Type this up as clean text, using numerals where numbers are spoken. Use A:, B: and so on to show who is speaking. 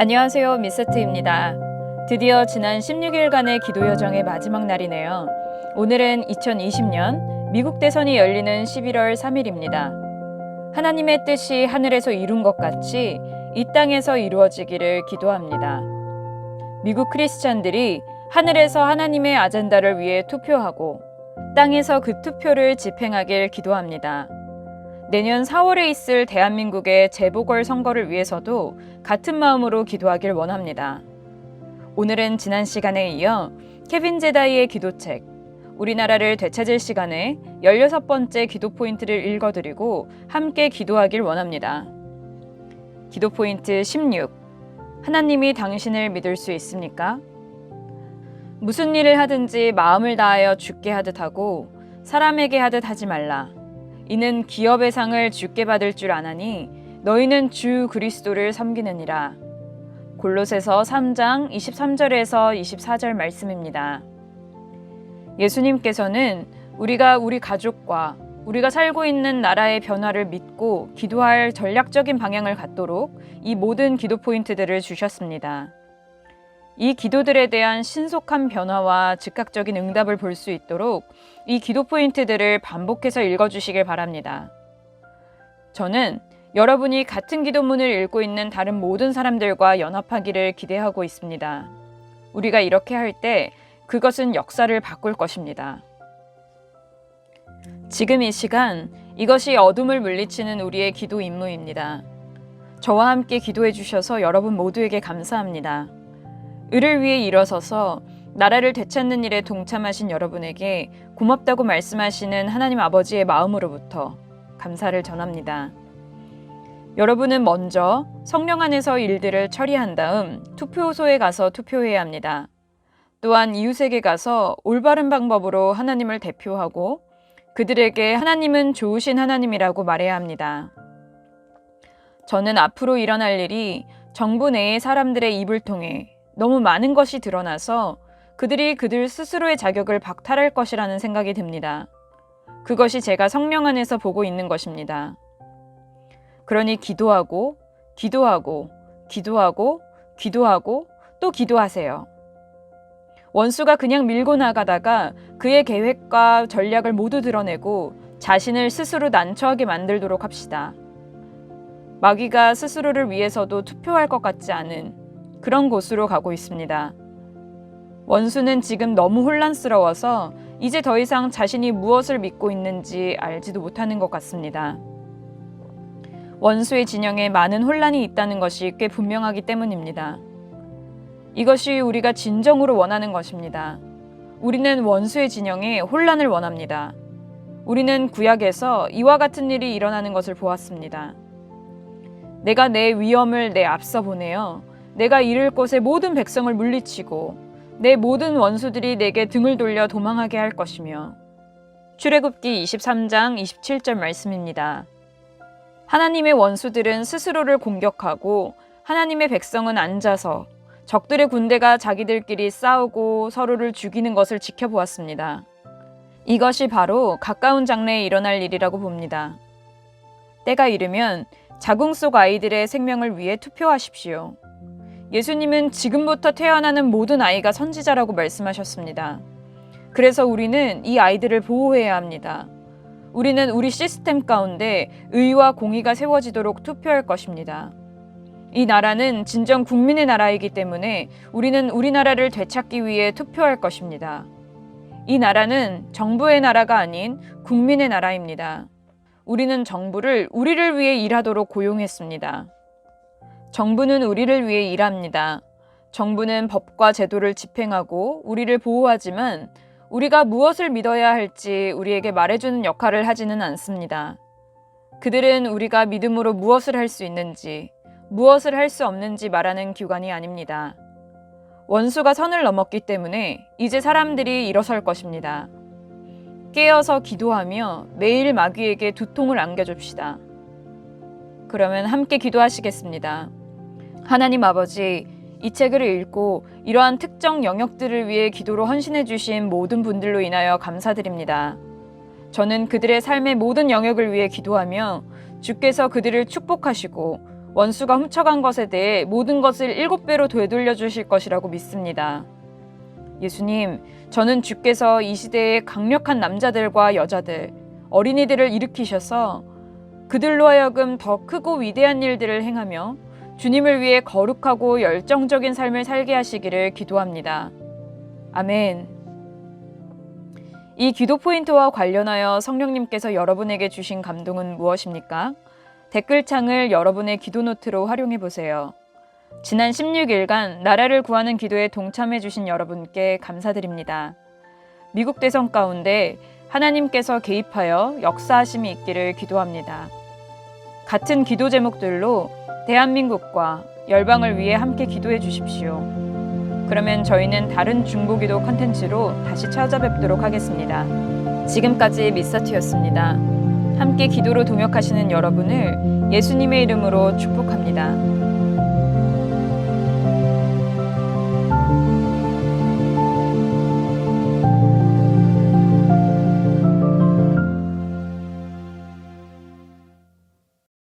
A: 안녕하세요, 미스트입니다. 드디어 지난 16일간의 기도 여정의 마지막 날이네요. 오늘은 2020년 미국 대선이 열리는 11월 3일입니다. 하나님의 뜻이 하늘에서 이룬 것 같이 이 땅에서 이루어지기를 기도합니다. 미국 크리스찬들이 하늘에서 하나님의 아젠다를 위해 투표하고 땅에서 그 투표를 집행하길 기도합니다. 내년 4월에 있을 대한민국의 재보궐선거를 위해서도 같은 마음으로 기도하길 원합니다. 오늘은 지난 시간에 이어 케빈 제다이의 기도책 우리나라를 되찾을 시간에 16번째 기도 포인트를 읽어드리고 함께 기도하길 원합니다. 기도 포인트 16. 하나님이 당신을 믿을 수 있습니까? 무슨 일을 하든지 마음을 다하여 주께 하듯 하고 사람에게 하듯 하지 말라. 이는 기업의 상을 주께 받을 줄 아나니 너희는 주 그리스도를 섬기느니라. 골로새서 3장 23절에서 24절 말씀입니다. 예수님께서는 우리가 우리 가족과 우리가 살고 있는 나라의 변화를 믿고 기도할 전략적인 방향을 갖도록 이 모든 기도 포인트들을 주셨습니다. 이 기도들에 대한 신속한 변화와 즉각적인 응답을 볼 수 있도록 이 기도 포인트들을 반복해서 읽어주시길 바랍니다. 저는 여러분이 같은 기도문을 읽고 있는 다른 모든 사람들과 연합하기를 기대하고 있습니다. 우리가 이렇게 할 때 그것은 역사를 바꿀 것입니다. 지금 이 시간 이것이 어둠을 물리치는 우리의 기도 임무입니다. 저와 함께 기도해 주셔서 여러분 모두에게 감사합니다. 을을 위해 일어서서 나라를 되찾는 일에 동참하신 여러분에게 고맙다고 말씀하시는 하나님 아버지의 마음으로부터 감사를 전합니다. 여러분은 먼저 성령 안에서 일들을 처리한 다음 투표소에 가서 투표해야 합니다. 또한 이웃에게 가서 올바른 방법으로 하나님을 대표하고 그들에게 하나님은 좋으신 하나님이라고 말해야 합니다. 저는 앞으로 일어날 일이 정부 내의 사람들의 입을 통해 너무 많은 것이 드러나서 그들이 그들 스스로의 자격을 박탈할 것이라는 생각이 듭니다. 그것이 제가 성령 안에서 보고 있는 것입니다. 그러니 기도하고 또 기도하세요. 원수가 그냥 밀고 나가다가 그의 계획과 전략을 모두 드러내고 자신을 스스로 난처하게 만들도록 합시다. 마귀가 스스로를 위해서도 투표할 것 같지 않은 그런 곳으로 가고 있습니다. 원수는 지금 너무 혼란스러워서 이제 더 이상 자신이 무엇을 믿고 있는지 알지도 못하는 것 같습니다. 원수의 진영에 많은 혼란이 있다는 것이 꽤 분명하기 때문입니다. 이것이 우리가 진정으로 원하는 것입니다. 우리는 원수의 진영에 혼란을 원합니다. 우리는 구약에서 이와 같은 일이 일어나는 것을 보았습니다. 내가 내 위엄을 내 앞서 보내어 내가 이를 곳의 모든 백성을 물리치고 내 모든 원수들이 내게 등을 돌려 도망하게 할 것이며 출애굽기 23장 27절 말씀입니다. 하나님의 원수들은 스스로를 공격하고 하나님의 백성은 앉아서 적들의 군대가 자기들끼리 싸우고 서로를 죽이는 것을 지켜보았습니다. 이것이 바로 가까운 장래에 일어날 일이라고 봅니다. 때가 이르면 자궁 속 아이들의 생명을 위해 투표하십시오. 예수님은 지금부터 태어나는 모든 아이가 선지자라고 말씀하셨습니다. 그래서 우리는 이 아이들을 보호해야 합니다. 우리는 우리 시스템 가운데 의와 공의가 세워지도록 투표할 것입니다. 이 나라는 진정 국민의 나라이기 때문에 우리는 우리나라를 되찾기 위해 투표할 것입니다. 이 나라는 정부의 나라가 아닌 국민의 나라입니다. 우리는 정부를 우리를 위해 일하도록 고용했습니다. 정부는 우리를 위해 일합니다. 정부는 법과 제도를 집행하고 우리를 보호하지만 우리가 무엇을 믿어야 할지 우리에게 말해주는 역할을 하지는 않습니다. 그들은 우리가 믿음으로 무엇을 할 수 있는지, 무엇을 할 수 없는지 말하는 기관이 아닙니다. 원수가 선을 넘었기 때문에 이제 사람들이 일어설 것입니다. 깨어서 기도하며 매일 마귀에게 두통을 안겨줍시다. 그러면 함께 기도하시겠습니다. 하나님 아버지, 이 책을 읽고 이러한 특정 영역들을 위해 기도로 헌신해 주신 모든 분들로 인하여 감사드립니다. 저는 그들의 삶의 모든 영역을 위해 기도하며 주께서 그들을 축복하시고 원수가 훔쳐간 것에 대해 모든 것을 7배로 되돌려 주실 것이라고 믿습니다. 예수님, 저는 주께서 이 시대에 강력한 남자들과 여자들, 어린이들을 일으키셔서 그들로 하여금 더 크고 위대한 일들을 행하며 주님을 위해 거룩하고 열정적인 삶을 살게 하시기를 기도합니다. 아멘. 이 기도 포인트와 관련하여 성령님께서 여러분에게 주신 감동은 무엇입니까? 댓글창을 여러분의 기도 노트로 활용해 보세요. 지난 16일간 나라를 구하는 기도에 동참해 주신 여러분께 감사드립니다. 미국 대선 가운데 하나님께서 개입하여 역사하심이 있기를 기도합니다. 같은 기도 제목들로 대한민국과 열방을 위해 함께 기도해 주십시오. 그러면 저희는 다른 중보기도 컨텐츠로 다시 찾아뵙도록 하겠습니다. 지금까지 미사투였습니다. 함께 기도로 동역하시는 여러분을 예수님의 이름으로 축복합니다.